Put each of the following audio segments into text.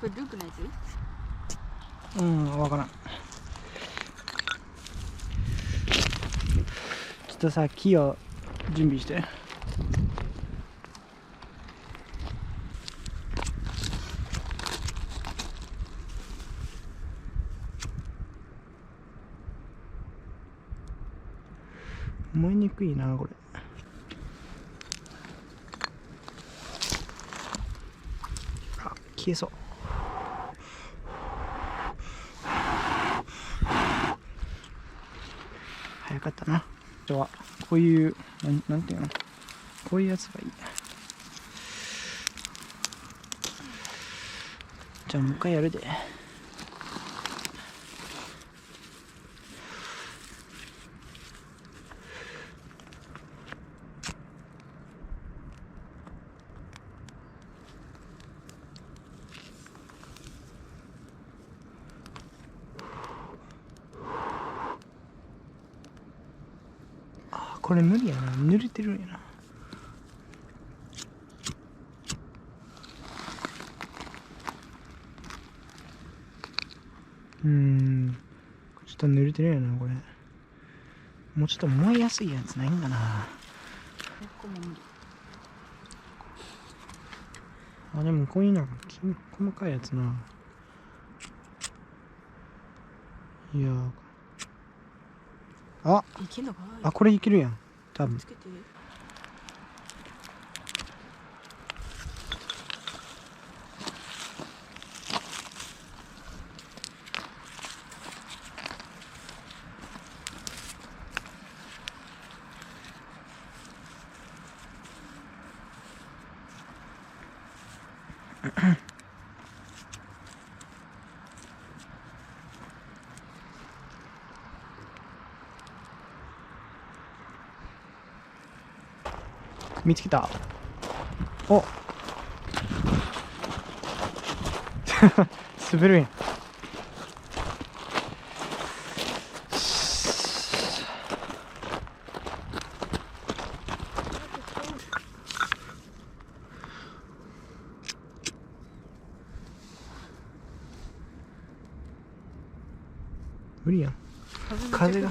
これルークのやつ？わからん。ちょっとさ、木を準備して。燃えにくいなこれ。あ、消えそう。早かったな。今日はこういうなんていうの、こういうやつがいい。じゃあもう一回やるで。これ無理やな、濡れてるんやな。ちょっと濡れてるんやなこれ。もうちょっと燃えやすいやつないんかな。あ、でもこういうの細かいやつな。いやあ、いけんのかな。これいけるやん多分。つけて。見つけた。お滑るやん。無理やん。風が。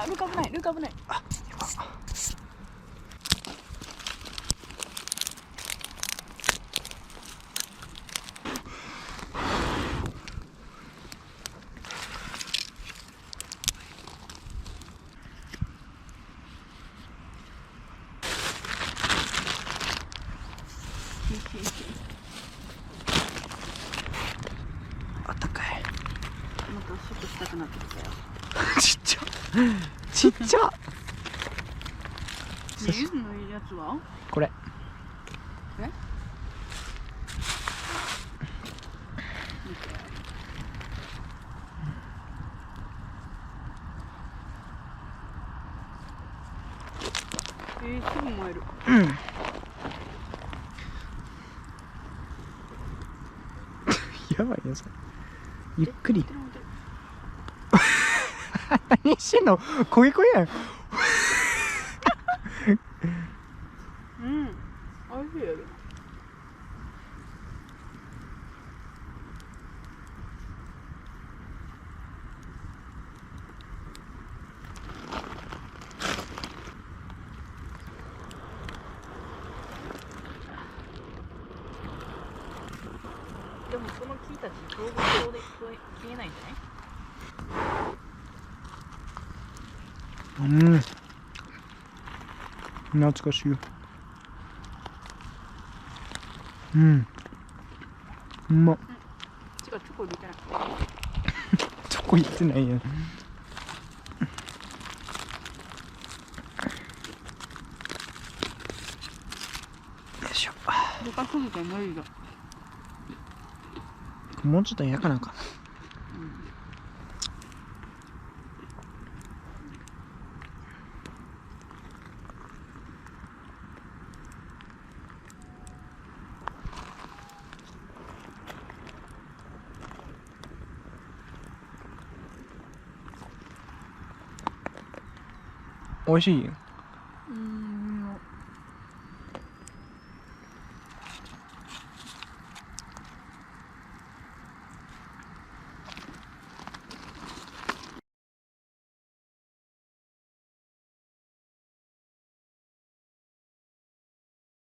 ルーク危ない、ルーク危ない。あ、やば。あったかい。また外したくなってきたよ。ちっちゃちっちゃ。ゆずのやつはこれ。え？すぐ燃える。やばいよそれ。ゆっくり。何してんの？焦げ焦げやん。おいしいよ。でもその木たち動物用で消えないんじゃない？懐かしいよ。うまっ。違う、チョコ入れてない。こ行ってないやん。よいしょ。でかすぎて無理だ。もうちょっと焼かなあかんな。美味しいよ。